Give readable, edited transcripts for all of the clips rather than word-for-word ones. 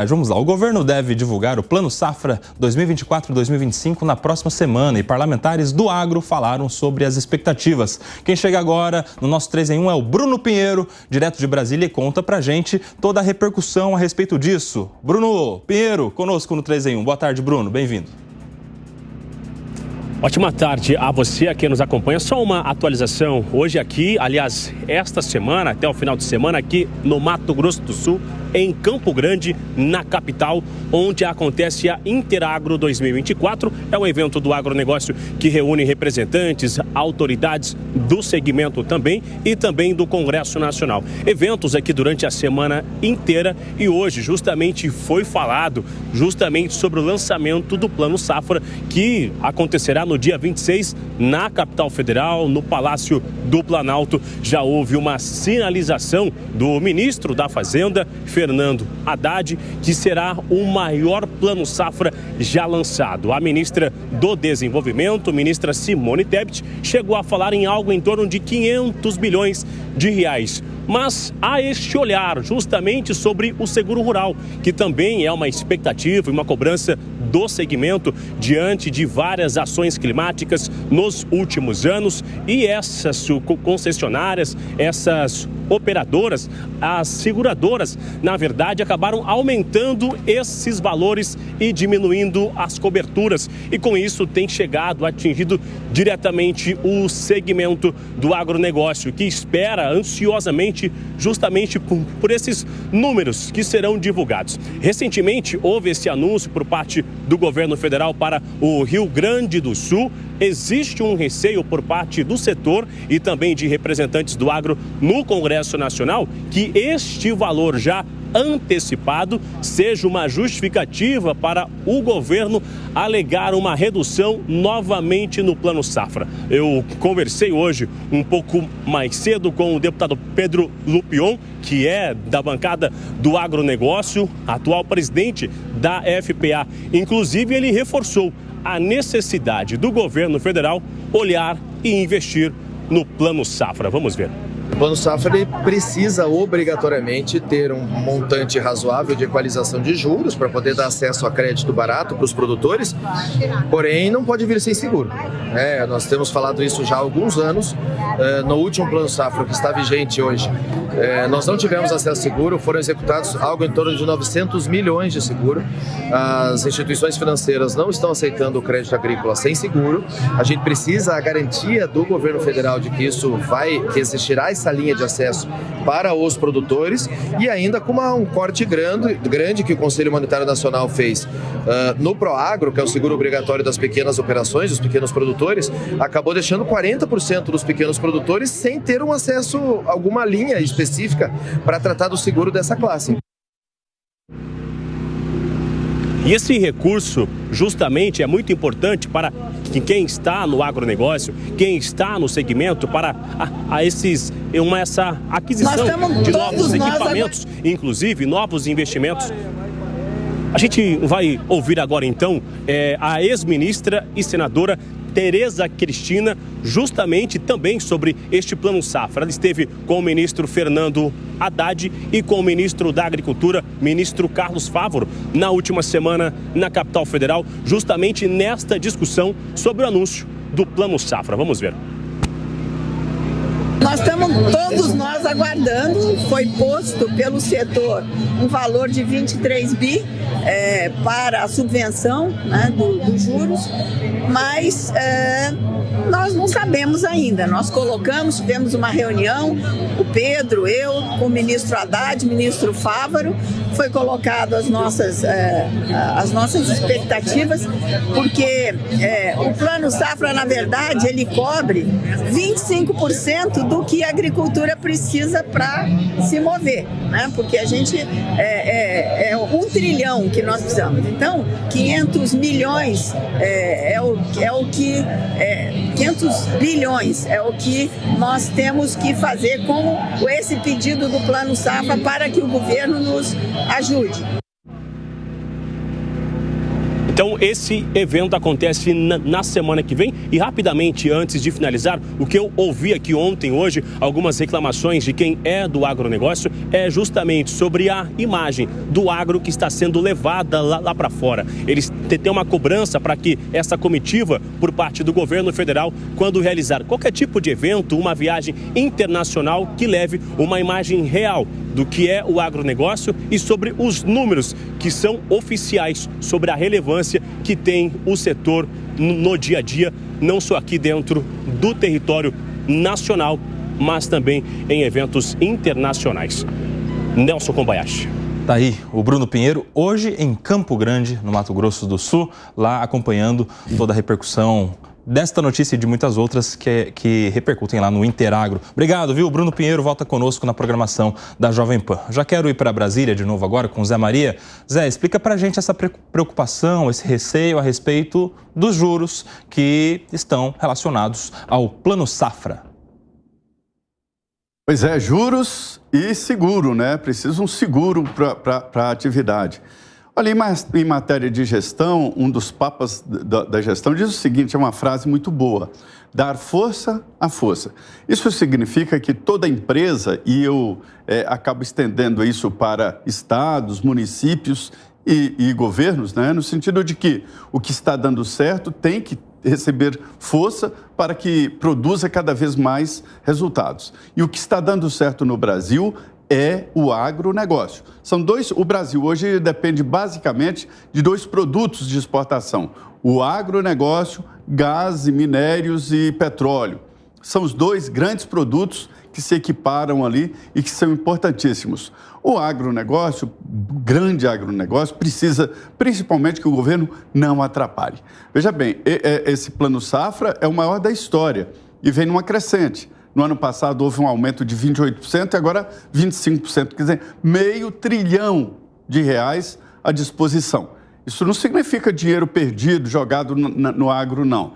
Mas vamos lá, o governo deve divulgar o Plano Safra 2024-2025 na próxima semana e parlamentares do agro falaram sobre as expectativas. Quem chega agora no nosso 3 em 1 é o Bruno Pinheiro, direto de Brasília, e conta pra gente toda a repercussão a respeito disso. Bruno Pinheiro, conosco no 3 em 1. Boa tarde, Bruno, bem-vindo. Ótima tarde a você a quem nos acompanha. Só uma atualização. Hoje aqui, aliás, esta semana, até o final de semana, aqui no Mato Grosso do Sul, em Campo Grande, na capital, onde acontece a Interagro 2024. É um evento do agronegócio que reúne representantes, autoridades do segmento também e também do Congresso Nacional. Eventos aqui durante a semana inteira e hoje justamente foi falado justamente sobre o lançamento do Plano Safra, que acontecerá no dia 26 na capital federal, no Palácio do Planalto. Já houve uma sinalização do ministro da Fazenda, Fernando Haddad, que será o maior Plano Safra já lançado. A ministra do Desenvolvimento, ministra Simone Tebet, chegou a falar em algo em torno de 500 bilhões de reais. Mas há este olhar justamente sobre o seguro rural, que também é uma expectativa e uma cobrança do segmento diante de várias ações climáticas nos últimos anos, e essas concessionárias, essas operadoras, as seguradoras, na verdade, acabaram aumentando esses valores e diminuindo as coberturas, e com isso tem chegado, atingido diretamente o segmento do agronegócio, que espera ansiosamente justamente por esses números que serão divulgados. Recentemente houve esse anúncio por parte do governo federal para o Rio Grande do Sul. Existe um receio por parte do setor e também de representantes do agro no Congresso Nacional que este valor já antecipado seja uma justificativa para o governo alegar uma redução novamente no Plano Safra. Eu conversei hoje um pouco mais cedo com o deputado Pedro Lupion, que é da bancada do agronegócio, atual presidente da FPA. Inclusive, ele reforçou a necessidade do governo federal olhar e investir no Plano Safra. Vamos ver. O Plano Safra ele precisa obrigatoriamente ter um montante razoável de equalização de juros para poder dar acesso a crédito barato para os produtores, porém não pode vir sem seguro. Nós temos falado isso já há alguns anos. No último Plano Safra, que está vigente hoje, nós não tivemos acesso a seguro, foram executados algo em torno de 900 milhões de seguro. As instituições financeiras não estão aceitando o crédito agrícola sem seguro. A gente precisa a garantia do governo federal de que que existirá essa linha de acesso para os produtores, e ainda com um corte grande que o Conselho Monetário Nacional fez no Proagro, que é o seguro obrigatório das pequenas operações, dos pequenos produtores, acabou deixando 40% dos pequenos produtores sem ter um acesso a alguma linha específica para tratar do seguro dessa classe. E esse recurso justamente é muito importante para quem está no agronegócio, quem está no segmento, para essa aquisição de novos equipamentos, inclusive novos investimentos. A gente vai ouvir agora então a ex-ministra e senadora Tereza Cristina, justamente também sobre este Plano Safra. Ela esteve com o ministro Fernando Haddad e com o ministro da Agricultura, ministro Carlos Fávaro, na última semana na capital federal, justamente nesta discussão sobre o anúncio do Plano Safra. Vamos ver. Nós estamos todos nós aguardando, foi posto pelo setor um valor de 23 bi para a subvenção, né, dos juros, mas nós não sabemos ainda. Nós tivemos uma reunião, o Pedro, eu, com o ministro Haddad, ministro Fávaro, foi colocado as nossas expectativas, porque o Plano Safra, na verdade, ele cobre 25% do que a agricultura precisa para se mover, né? Porque a gente é 1 trilhão que nós precisamos. Então, 500 milhões 500 bilhões é o que nós temos que fazer com esse pedido do Plano Safra para que o governo nos ajude. Então esse evento acontece na semana que vem e rapidamente, antes de finalizar, o que eu ouvi aqui ontem, hoje, algumas reclamações de quem é do agronegócio é justamente sobre a imagem do agro que está sendo levada lá para fora. Eles têm uma cobrança para que essa comitiva, por parte do governo federal, quando realizar qualquer tipo de evento, uma viagem internacional, que leve uma imagem real do que é o agronegócio e sobre os números que são oficiais sobre a relevância que tem o setor no dia a dia, não só aqui dentro do território nacional, mas também em eventos internacionais. Nelson Kobayashi. Tá aí o Bruno Pinheiro, hoje em Campo Grande, no Mato Grosso do Sul, lá acompanhando toda a repercussão desta notícia e de muitas outras que repercutem lá no Interagro. Obrigado, viu? Bruno Pinheiro volta conosco na programação da Jovem Pan. Já quero ir para Brasília de novo agora com o Zé Maria. Zé, explica pra gente essa preocupação, esse receio a respeito dos juros que estão relacionados ao Plano Safra. Pois é, juros e seguro, né? Precisa um seguro para a atividade. Olha, em matéria de gestão, um dos papas da gestão diz o seguinte, é uma frase muito boa: dar força à força. Isso significa que toda empresa, e eu acabo estendendo isso para estados, municípios e governos, né? No sentido de que o que está dando certo tem que receber força para que produza cada vez mais resultados. E o que está dando certo no Brasil é o agronegócio. O Brasil hoje depende basicamente de dois produtos de exportação: o agronegócio, gás, minérios e petróleo. São os dois grandes produtos que se equiparam ali e que são importantíssimos. O agronegócio, grande agronegócio, precisa principalmente que o governo não atrapalhe. Veja bem, esse Plano Safra é o maior da história e vem numa crescente. No ano passado houve um aumento de 28% e agora 25%, quer dizer, R$500 bilhão à disposição. Isso não significa dinheiro perdido, jogado no agro, não.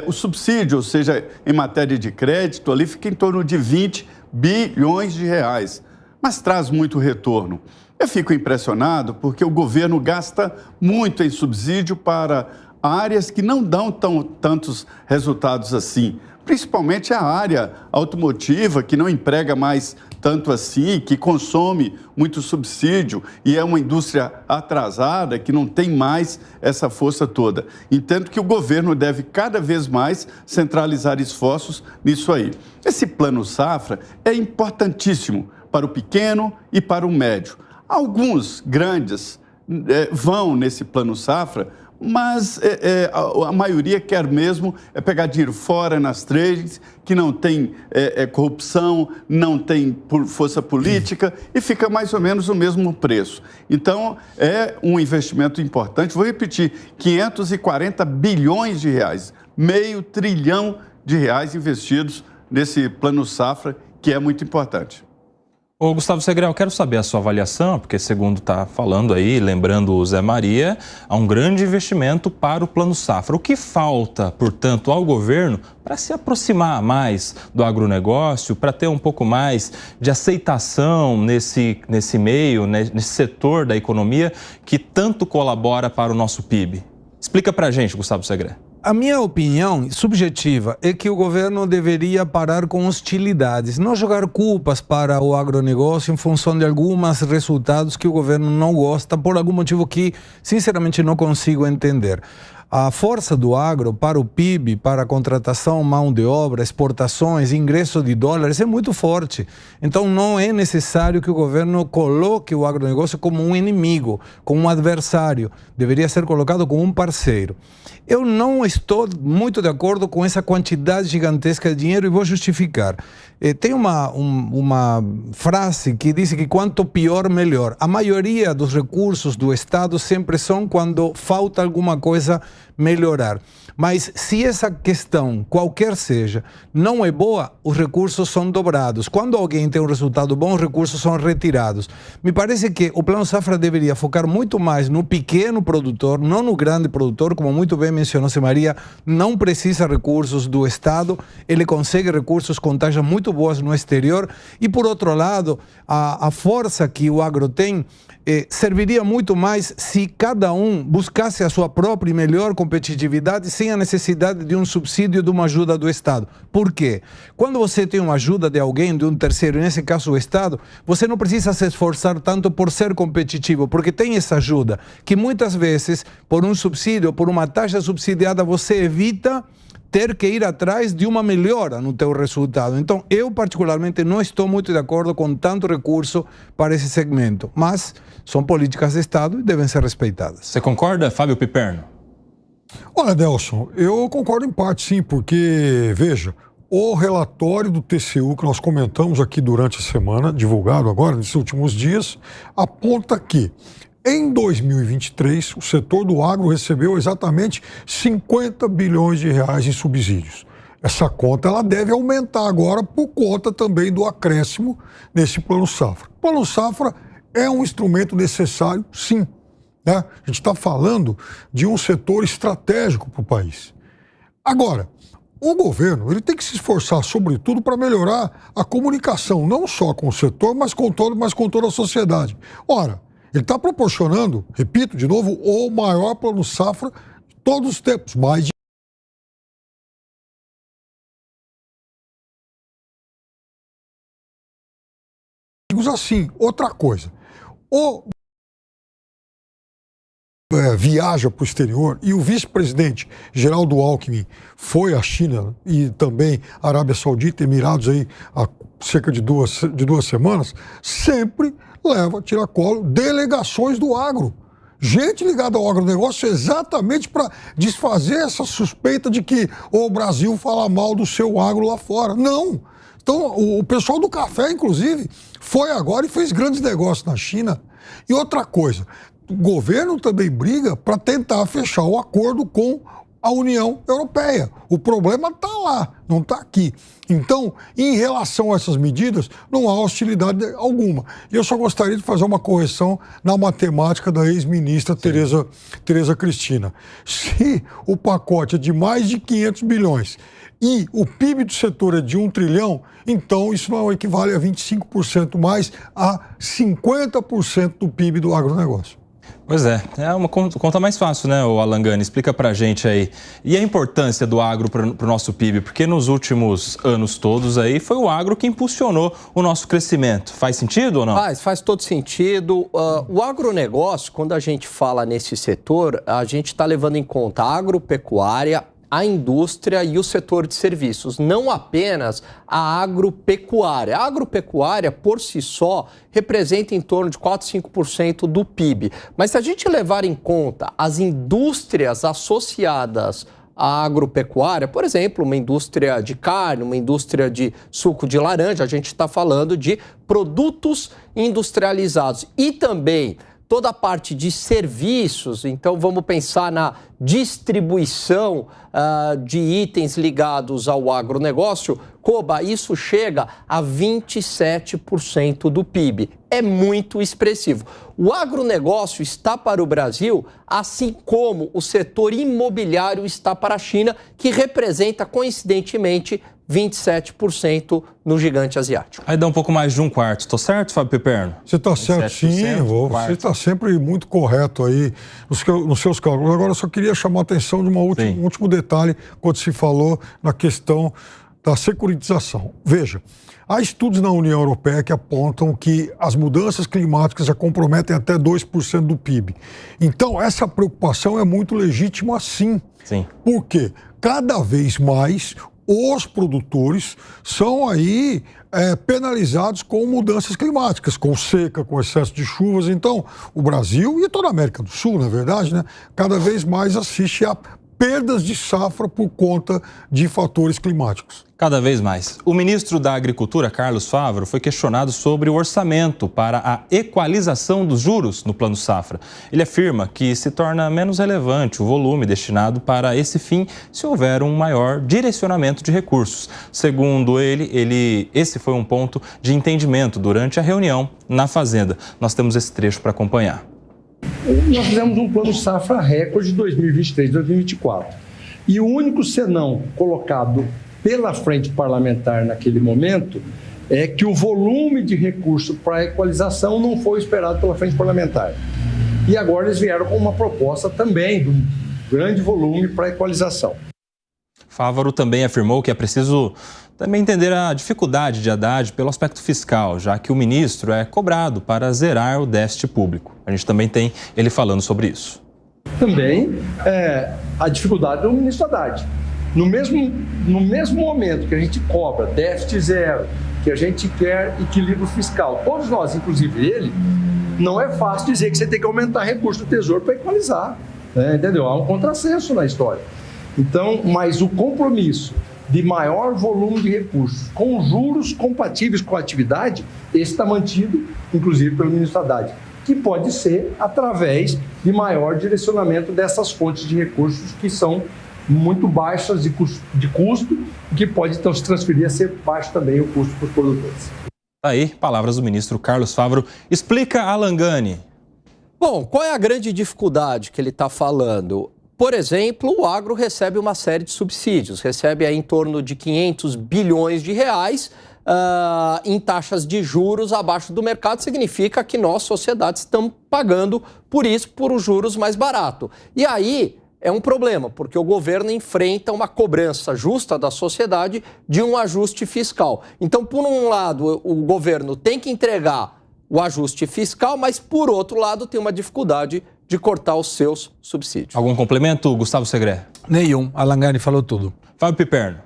O subsídio, ou seja, em matéria de crédito, ali fica em torno de R$20 bilhões, mas traz muito retorno. Eu fico impressionado porque o governo gasta muito em subsídio para áreas que não dão tantos resultados assim. Principalmente a área automotiva, que não emprega mais tanto assim, que consome muito subsídio e é uma indústria atrasada, que não tem mais essa força toda. Entendo que o governo deve cada vez mais centralizar esforços nisso aí. Esse Plano Safra é importantíssimo para o pequeno e para o médio. Alguns grandes vão nesse Plano Safra, mas a maioria quer mesmo pegar dinheiro fora nas trades, que não tem corrupção, não tem força política e fica mais ou menos o mesmo preço. Então, é um investimento importante. Vou repetir, R$540 bilhões, R$500 bilhão investidos nesse Plano Safra, que é muito importante. Ô, Gustavo Segrel, quero saber a sua avaliação, porque segundo está falando aí, lembrando o Zé Maria, há um grande investimento para o Plano Safra. O que falta, portanto, ao governo para se aproximar mais do agronegócio, para ter um pouco mais de aceitação nesse meio, nesse setor da economia que tanto colabora para o nosso PIB? Explica para a gente, Gustavo Segrel. A minha opinião subjetiva é que o governo deveria parar com hostilidades, não jogar culpas para o agronegócio em função de alguns resultados que o governo não gosta, por algum motivo que, sinceramente, não consigo entender. A força do agro para o PIB, para a contratação, mão de obra, exportações, ingresso de dólares é muito forte. Então não é necessário que o governo coloque o agronegócio como um inimigo, como um adversário. Deveria ser colocado como um parceiro. Eu não estou muito de acordo com essa quantidade gigantesca de dinheiro e vou justificar. Tem uma frase que diz que quanto pior, melhor. A maioria dos recursos do Estado sempre são quando falta alguma coisa melhorar. Mas se essa questão, qualquer seja, não é boa, os recursos são dobrados. Quando alguém tem um resultado bom, os recursos são retirados. Me parece que o Plano Safra deveria focar muito mais no pequeno produtor, não no grande produtor, como muito bem mencionou Zé Maria, não precisa recursos do Estado, ele consegue recursos com taxas muito boas no exterior e, por outro lado, a força que o agro tem serviria muito mais se cada um buscasse a sua própria e melhor competitividade sem a necessidade de um subsídio, de uma ajuda do Estado. Por quê? Quando você tem uma ajuda de alguém, de um terceiro, nesse caso o Estado, você não precisa se esforçar tanto por ser competitivo, porque tem essa ajuda, que muitas vezes, por um subsídio, por uma taxa subsidiada, você evita ter que ir atrás de uma melhora no teu resultado. Então, eu particularmente não estou muito de acordo com tanto recurso para esse segmento, mas são políticas de Estado e devem ser respeitadas. Você concorda, Fábio Piperno? Olha, Nelson, eu concordo em parte sim, porque, veja, o relatório do TCU que nós comentamos aqui durante a semana, divulgado agora, nesses últimos dias, aponta que em 2023, o setor do agro recebeu exatamente 50 bilhões de reais em subsídios. Essa conta ela deve aumentar agora por conta também do acréscimo nesse Plano Safra. O Plano Safra é um instrumento necessário, sim, né? A gente está falando de um setor estratégico para o país. Agora, o governo ele tem que se esforçar, sobretudo, para melhorar a comunicação, não só com o setor, mas com toda a sociedade. Ora, ele está proporcionando, repito de novo, o maior Plano Safra de todos os tempos, mais de assim. Outra coisa, viaja para o exterior e o vice-presidente Geraldo Alckmin foi à China e também à Arábia Saudita, Emirados aí há cerca de duas semanas, sempre leva a tiracolo delegações do agro. Gente ligada ao agronegócio exatamente para desfazer essa suspeita de que o Brasil fala mal do seu agro lá fora. Não! Então, o pessoal do café, inclusive, foi agora e fez grandes negócios na China. E outra coisa, o governo também briga para tentar fechar o acordo com a União Europeia. O problema está lá, não está aqui. Então, em relação a essas medidas, não há hostilidade alguma. E eu só gostaria de fazer uma correção na matemática da ex-ministra Tereza Cristina. Se o pacote é de mais de 500 bilhões e o PIB do setor é de 1 trilhão, então isso não equivale a 25% mais a 50% do PIB do agronegócio. Pois é uma conta mais fácil, né, o Alan Gani? Explica pra gente aí. E a importância do agro pro nosso PIB? Porque nos últimos anos todos aí foi o agro que impulsionou o nosso crescimento. Faz sentido ou não? Faz todo sentido. O agronegócio, quando a gente fala nesse setor, a gente está levando em conta a agropecuária, a indústria e o setor de serviços, não apenas a agropecuária. A agropecuária, por si só, representa em torno de 4, 5% do PIB. Mas se a gente levar em conta as indústrias associadas à agropecuária, por exemplo, uma indústria de carne, uma indústria de suco de laranja, a gente está falando de produtos industrializados e também toda a parte de serviços. Então vamos pensar na distribuição de itens ligados ao agronegócio. Coba, isso chega a 27% do PIB. É muito expressivo. O agronegócio está para o Brasil, assim como o setor imobiliário está para a China, que representa, coincidentemente, 27% no gigante asiático. Aí dá um pouco mais de 1/4. Tô certo, Fábio Piperno? Você está certo, sim. Você está sempre muito correto aí nos seus cálculos. Agora, eu só queria chamar a atenção de um último detalhe quando se falou na questão da securitização. Veja, há estudos na União Europeia que apontam que as mudanças climáticas já comprometem até 2% do PIB. Então, essa preocupação é muito legítima, sim. Sim. Por quê? Cada vez mais os produtores são aí penalizados com mudanças climáticas, com seca, com excesso de chuvas. Então, o Brasil e toda a América do Sul, na verdade, né, cada vez mais assiste a perdas de safra por conta de fatores climáticos. Cada vez mais. O ministro da Agricultura, Carlos Favaro, foi questionado sobre o orçamento para a equalização dos juros no Plano Safra. Ele afirma que se torna menos relevante o volume destinado para esse fim se houver um maior direcionamento de recursos. Segundo ele, esse foi um ponto de entendimento durante a reunião na Fazenda. Nós temos esse trecho para acompanhar. Nós fizemos um plano safra recorde 2023-2024. E o único senão colocado pela frente parlamentar naquele momento é que o volume de recurso para a equalização não foi esperado pela frente parlamentar. E agora eles vieram com uma proposta também de um grande volume para a equalização. Favaro também afirmou que é preciso também entender a dificuldade de Haddad pelo aspecto fiscal, já que o ministro é cobrado para zerar o déficit público. A gente também tem ele falando sobre isso. Também a dificuldade do ministro Haddad. No mesmo momento que a gente cobra déficit zero, que a gente quer equilíbrio fiscal, todos nós, inclusive ele, não é fácil dizer que você tem que aumentar recurso do Tesouro para equalizar. Entendeu? Há um contrassenso na história. Então, mas o compromisso de maior volume de recursos com juros compatíveis com a atividade, esse está mantido, inclusive, pelo ministro Haddad, que pode ser através de maior direcionamento dessas fontes de recursos que são muito baixas de custo, que pode então se transferir a ser baixo também o custo para os produtores. Aí, palavras do ministro Carlos Favaro. Explica, Alan Gani. Bom, qual é a grande dificuldade que ele está falando? Por exemplo, o agro recebe uma série de subsídios, recebe aí em torno de 500 bilhões de reais em taxas de juros abaixo do mercado, significa que nós, sociedade, estamos pagando por isso, por os juros mais barato. E aí é um problema, porque o governo enfrenta uma cobrança justa da sociedade de um ajuste fiscal. Então, por um lado, o governo tem que entregar o ajuste fiscal, mas, por outro lado, tem uma dificuldade de cortar os seus subsídios. Algum complemento, Gustavo Segré? Nenhum. Alan Gani falou tudo. Fábio Piperno.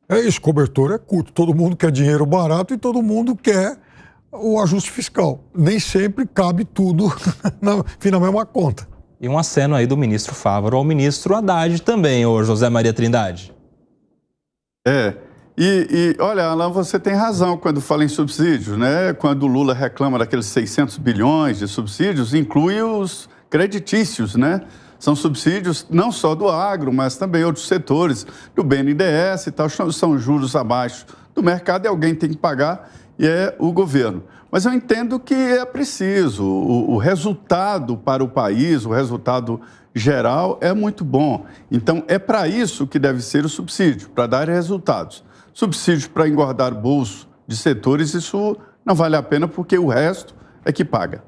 É isso, cobertor é curto. Todo mundo quer dinheiro barato e todo mundo quer o ajuste fiscal. Nem sempre cabe tudo na mesma conta. E um aceno aí do ministro Favaro ao ministro Haddad também, ô José Maria Trindade. Olha, Alan, você tem razão quando fala em subsídios, né? Quando o Lula reclama daqueles 600 bilhões de subsídios, inclui os creditícios, né? São subsídios não só do agro, mas também outros setores, do BNDES e tal, são juros abaixo do mercado e alguém tem que pagar e é o governo. Mas eu entendo que é preciso, o resultado para o país, o resultado geral é muito bom. Então, é para isso que deve ser o subsídio, para dar resultados. Subsídio para engordar bolso de setores, isso não vale a pena porque o resto é que paga.